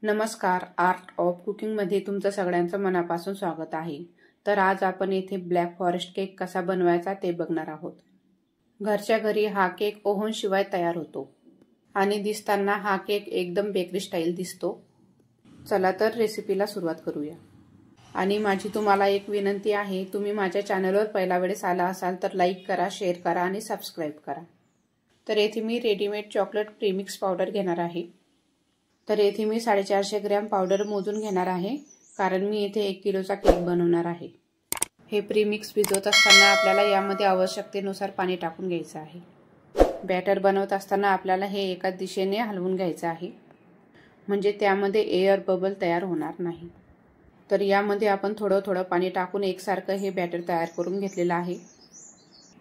नमस्कार, art of कुकिंगमध्ये तुमचं सगळ्यांचं मनापासून स्वागत आहे। तर आज आपण इथे ब्लॅक फॉरेस्ट केक कसा बनवायचा ते बघणार आहोत। घरच्या घरी हा केक ओव्हन शिवाय तयार होतो आणि दिसताना हा केक एकदम बेकरी स्टाईल दिसतो। चला तर रेसिपीला सुरुवात करूया। आणि माझी तुम्हाला एक विनंती आहे, तुम्ही माझ्या चॅनलवर पहिला वेळेस आला असाल तर लाईक करा, शेअर करा आणि सबस्क्राइब करा। तर येथे मी रेडीमेड चॉकलेट प्रीमिक्स पावडर घेणार आहे। तर येथे मी 450 ग्रॅम पावडर मोजून घेणार आहे, कारण मी येथे 1 किलोचा केक बनवणार आहे। हे प्रीमिक्स भिजवत असताना आपल्याला यामध्ये आवश्यकतेनुसार पाणी टाकून घ्यायचं आहे। बॅटर बनवत असताना आपल्याला हे एका दिशेने हलवून घ्यायचं आहे, म्हणजे त्यामध्ये एअर बबल तयार होणार नाही। तर यामध्ये आपण थोडं पाणी टाकून एकसारखं हे बॅटर तयार करून घेतलेलं आहे।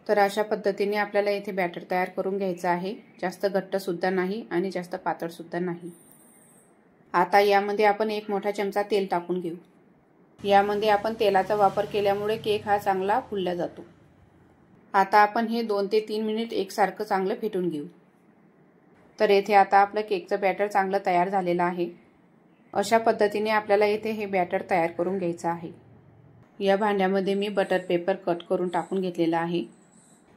तर अशा पद्धतीने आपल्याला इथे बॅटर तयार करून घ्यायचं आहे। जास्त घट्ट सुद्धा नाही आणि जास्त पातळ सुद्धा नाही। आता यामध्ये आपण 1 मोठा चमचा तेल टाकून घेऊ। यामध्ये आपण तेलाचा वापर केल्यामुळे केक हा चांगला फुलला जातो। आता आपण हे 2 ते 3 मिनिट एकसारखं चांगलं फेटून घेऊ। तर येथे आता आपलं केकचं बॅटर चांगलं तयार झालेलं आहे। अशा पद्धतीने आपल्याला इथे हे बॅटर तयार करून घ्यायचं आहे। या भांड्यामध्ये मी बटर पेपर कट करून टाकून घेतलेला आहे।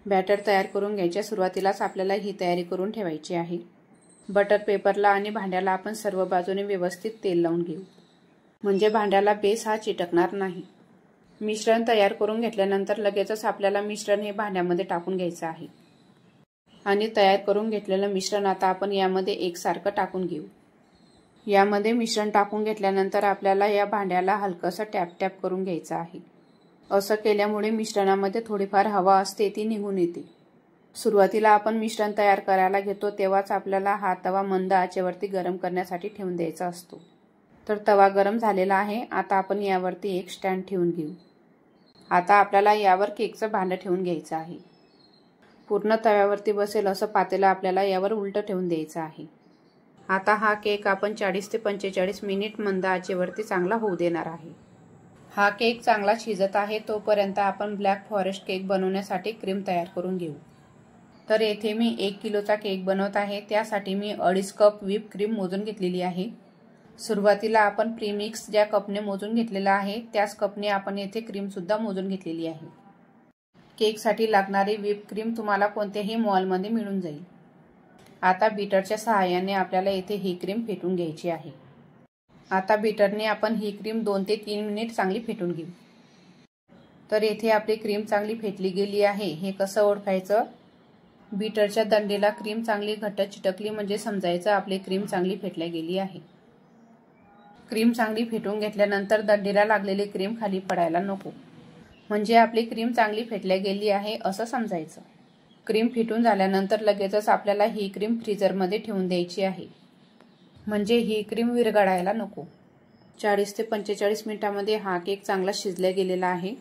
बॅटर तयार करून घ्यायच्या सुरुवातीलाच आपल्याला ही तयारी करून ठेवायची आहे। बटर पेपरला आणि भांड्याला आपण सर्व बाजूने व्यवस्थित तेल लावून घेऊ, म्हणजे भांड्याला बेस हा चिटकणार नाही। मिश्रण तयार करून घेतल्यानंतर लगेचच आपल्याला मिश्रण हे भांड्यामध्ये टाकून घ्यायचं आहे आणि तयार करून घेतलेलं मिश्रण आता आपण यामध्ये एकसारखं टाकून घेऊ। यामध्ये मिश्रण टाकून घेतल्यानंतर आपल्याला या भांड्याला हलकंसं टॅप करून घ्यायचं आहे। असं केल्यामुळे मिश्रणामध्ये थोडीफार हवा असते ती निघून येते। सुरुवातीला आपण मिश्रण तयार करायला घेतो तेव्हाच आपल्याला हा तवा मंद आचेवरती गरम करण्यासाठी ठेवून द्यायचा असतो। तर तवा गरम झालेला आहे। आता आपण यावरती एक स्टँड ठेवून घेऊ। आता आपल्याला यावर केकचं भांडं ठेवून घ्यायचं आहे। पूर्ण तव्यावरती बसेल असं पातेलं आपल्याला यावर उलटं ठेवून द्यायचं आहे। आता हा केक आपण 40 ते 45 मिनिट मंद आचेवरती चांगला होऊ देणार आहे। हा केक चांगला शिजत आहे तोपर्यंत आपण ब्लॅक फॉरेस्ट केक बनवण्यासाठी क्रीम तयार करून घेऊ। तर येथे मी 1 किलोचा केक बनवत आहे, त्यासाठी मी 2.5 कप व्हिप क्रीम मोजून घेतलेली आहे। सुरुवातीला आपण प्रीमिक्स ज्या कपने मोजून घेतलेला आहे त्याच कपने आपण येथे क्रीम सुद्धा मोजून घेतलेली आहे। केकसाठी लागणारी व्हिप क्रीम तुम्हाला कोणत्याही मॉलमध्ये मिळून जाईल। आता बीटरच्या सहाय्याने आपल्याला येथे ही क्रीम फेटून घ्यायची आहे। आता बीटरने आपण ही क्रीम 2 ते 3 मिनिट चांगली फेटून घेऊ। तर येथे आपली क्रीम चांगली फेटली गेली आहे। हे कसं ओळखायचं? बीटरच्या दंडीला क्रीम चांगली घट्ट चिटकली म्हणजे समजायचं आपली क्रीम चांगली फेटल्या गेली आहे। क्रीम चांगली फेटून घेतल्यानंतर दंडीला लागलेली क्रीम खाली पडायला नको, म्हणजे आपली क्रीम चांगली फेटल्या गेली आहे असं समजायचं। क्रीम फेटून झाल्यानंतर लगेचच आपल्याला ही क्रीम फ्रीजरमध्ये ठेवून द्यायची आहे, म्हणजे ही क्रीम विरघळायला नको। 40 ते 45 मिनिटांमध्ये हा केक चांगला शिजला गेलेला आहे।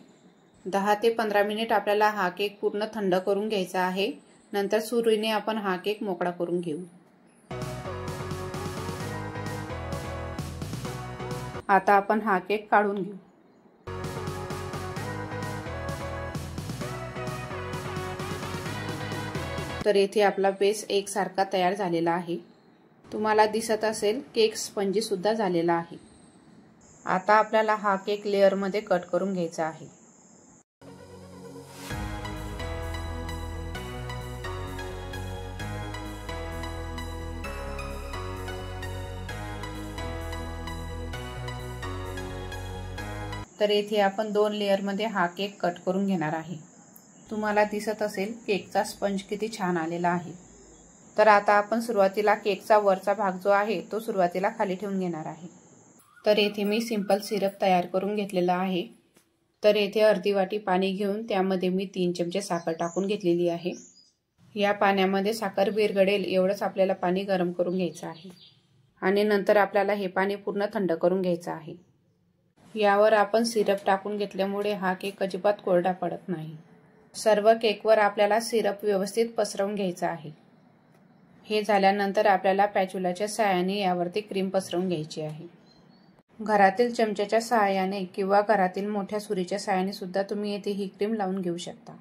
10 ते 15 मिनिट आपल्याला हा केक पूर्ण थंड करून घ्यायचा आहे। नंतर सुरीने आपण हा केक मोकळा करून घेऊ। आता आपण हा केक काढून घेऊ। तर येथे आपला बेस एकसारखा तयार झालेला आहे। तुम्हाला दिसत असेल केक स्पंजी सुद्धा झालेला आहे। आता आपल्याला हा केक लेयर मध्ये कट करून घ्यायचा आहे। तर येथे आपण 2 लेयर मध्ये हा केक कट करून घेणार आहे। तुम्हाला दिसत असेल केकचा स्पंज किती छान आलेला आहे। तर आता आपण सुरुवातीला केकचा वरचा भाग जो आहे तो सुरुवातीला खाली ठेवून घेणार आहे। तर येथे मी सिंपल सिरप तयार करून घेतलेला आहे। तर येथे अर्धी वाटी पाणी घेऊन त्यामध्ये मी 3 चमचे साखर टाकून घेतलेली आहे। या पाण्यामध्ये साखर विरघळेल एवढंच आपल्याला पाणी गरम करून घ्यायचं आहे आणि नंतर आपल्याला हे पाणी पूर्ण थंड करून घ्यायचं आहे। यावर आपण सिरप टाकून घेतल्यामुळे हा केक अजिबात कोरडा पडत नाही। सर्व केकवर आपल्याला सिरप व्यवस्थित पसरवून घ्यायचा आहे। हे झाल्यानंतर आपल्याला पॅच्युलाच्या सहाय्याने यावरती क्रीम पसरवून घ्यायची आहे। घरातील चमच्याच्या सहाय्याने किंवा घरातील मोठ्या सुरीच्या सहाय्याने सुद्धा तुम्ही येथे ही क्रीम लावून घेऊ शकता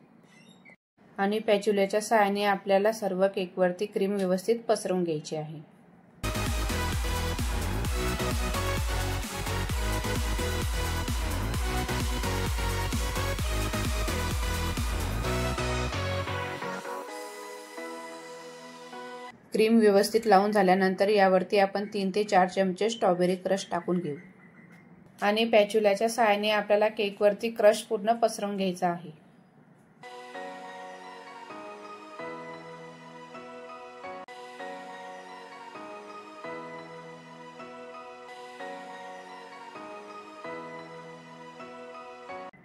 आणि पॅच्युलाच्या सहाय्याने आपल्याला सर्व केकवरती क्रीम व्यवस्थित पसरवून घ्यायची आहे। क्रीम व्यवस्थित लावून झाल्यानंतर यावरती आपण 3 ते 4 चमचे स्ट्रॉबेरी क्रश टाकून घेऊ आणि पॅच्युलाच्या सहाय्याने आपल्याला केकवरती क्रश पूर्ण पसरवून घ्यायचा आहे।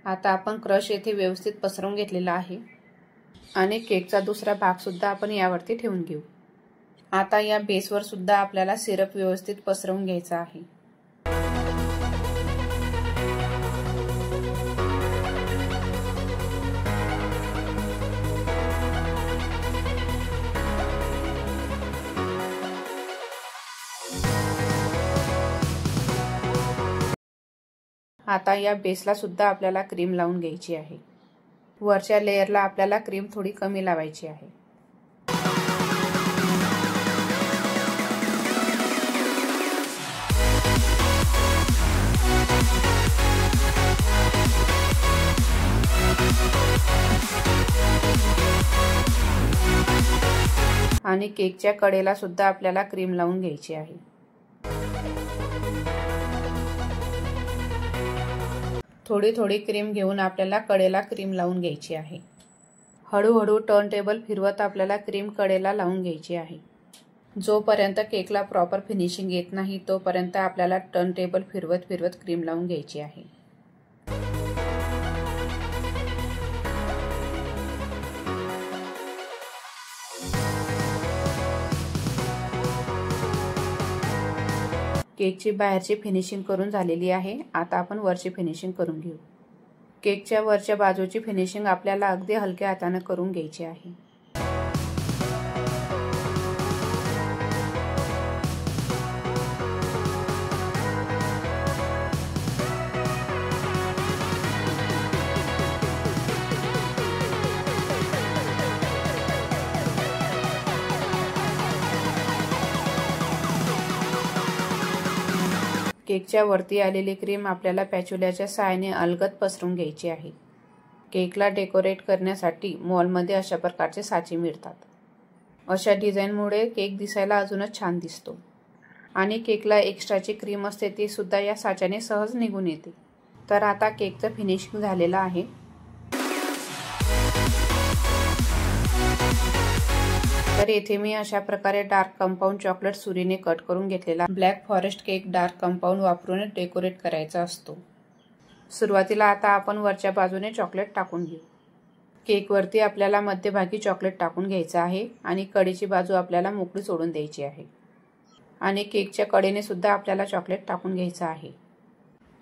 आता आपण क्रश येथे व्यवस्थित पसरवून घेतलेला आहे आणि केकचा दुसरा भाग सुद्धा आपण यावरती ठेवून घेऊ। आता या बेसवर सुद्धा आपल्याला सिरप व्यवस्थित पसरवून घ्यायचा आहे। आता या बेसला सुद्धा आपल्याला क्रीम लावून घ्यायची आहे। वरच्या लेयरला आपल्याला क्रीम थोडी कमी लावायची आहे। आणि केकच्या कडेला सुद्धा आपल्याला क्रीम लावून घ्यायची आहे। थोडी थोडी क्रीम घेऊन आपल्याला कडेला क्रीम लावून घ्यायची आहे। हळूहळू टर्न टेबल फिरवत आपल्याला क्रीम कडेला लावून घ्यायची आहे। जोपर्यंत केकला प्रॉपर फिनिशिंग येत नाही तोपर्यंत आपल्याला टर्न टेबल फिरवत फिरवत क्रीम लावून घ्यायची आहे। केकची बाहेरची फिनिशिंग करून झालेली आहे। आता आपण वरची फिनिशिंग करून घेऊ। केकच्या वरच्या बाजूची फिनिशिंग आपल्याला अगदी हलक्या हाताने करून घ्यायची आहे। केकच्या वरती आलेली क्रीम आपल्याला पॅच्युलाच्या सहाय्याने अलगद पसरवून घ्यायची आहे। केकला डेकोरेट करण्यासाठी मॉलमध्ये अशा प्रकारचे साचे मिळतात। अशा डिझाईनमुळे केक दिसायला अजूनच छान दिसतो आणि केकला एक्स्ट्राची क्रीम असते ती सुद्धा या साच्याने सहज निघून येते। तर आता केकचं फिनिशिंग झालेलं आहे। तर येथे मी अशा प्रकारे डार्क कंपाऊंड चॉकलेट सुरीने कट करून घेतलेला black forest cake dark compound वापरून डेकोरेट करायचा असतो। सुरुवातीला आता आपण वरच्या बाजूने चॉकलेट टाकून घेऊ। केकवरती आपल्याला मध्यभागी चॉकलेट टाकून घ्यायचं आहे आणि कडेची बाजू आपल्याला मोकळी सोडून द्यायची आहे आणि केकच्या कडेने सुद्धा आपल्याला चॉकलेट टाकून घ्यायचं आहे।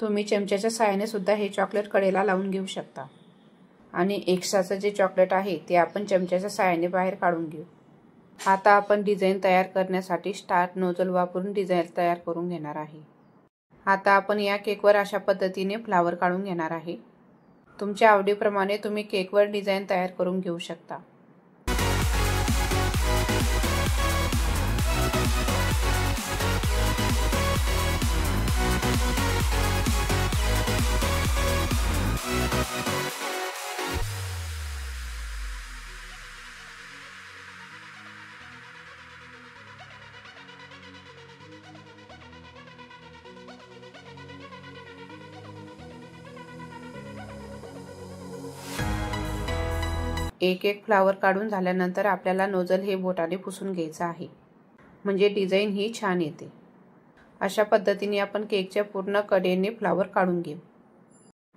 तुम्ही चमच्याच्या सहाय्याने सुद्धा हे चॉकलेट कडेला लावून घेऊ शकता आणि एक्स्ट्राचं जे चॉकलेट आहे ते आपण चमच्याच्या सहाय्याने बाहेर काढून घेऊ। आता आपण डिझाईन तयार करण्यासाठी स्टार्ट नोझल वापरून डिझाईन तयार करून घेणार आहे। आता आपण या केकवर अशा पद्धतीने फ्लावर काढून घेणार आहे। तुमच्या आवडीप्रमाणे तुम्ही केकवर डिझाईन तयार करून घेऊ शकता। एक एक फ्लावर काढून झाल्यानंतर आपल्याला नोझल हे बोटाने पुसून घ्यायचं आहे, म्हणजे डिझाईन ही छान येते। अशा पद्धतीने आपण केकच्या पूर्ण कडेने फ्लावर काढून घेऊ।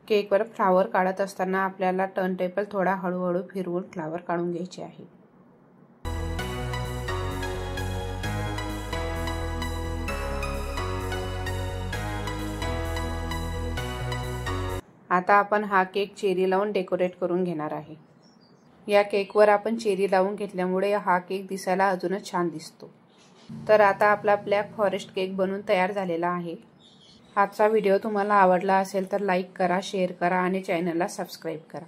केकवर फ्लावर काढत असताना आपल्याला टर्न टेबल थोडा हळूहळू फिरवून फ्लावर काढून घ्यायचे आहे। आता आपण हा केक चेरी लावून डेकोरेट करून घेणार आहे। या केकवर आपण चेरी लावून घेतल्यामुळे हा केक दिसायला अजूनच छान दिसतो। तर आता आपला ब्लॅक फॉरेस्ट केक बनून तयार झालेला आहे। आजचा व्हिडिओ तुम्हाला आवडला असेल तर लाईक करा, शेअर करा आणि चॅनलला सबस्क्राईब करा।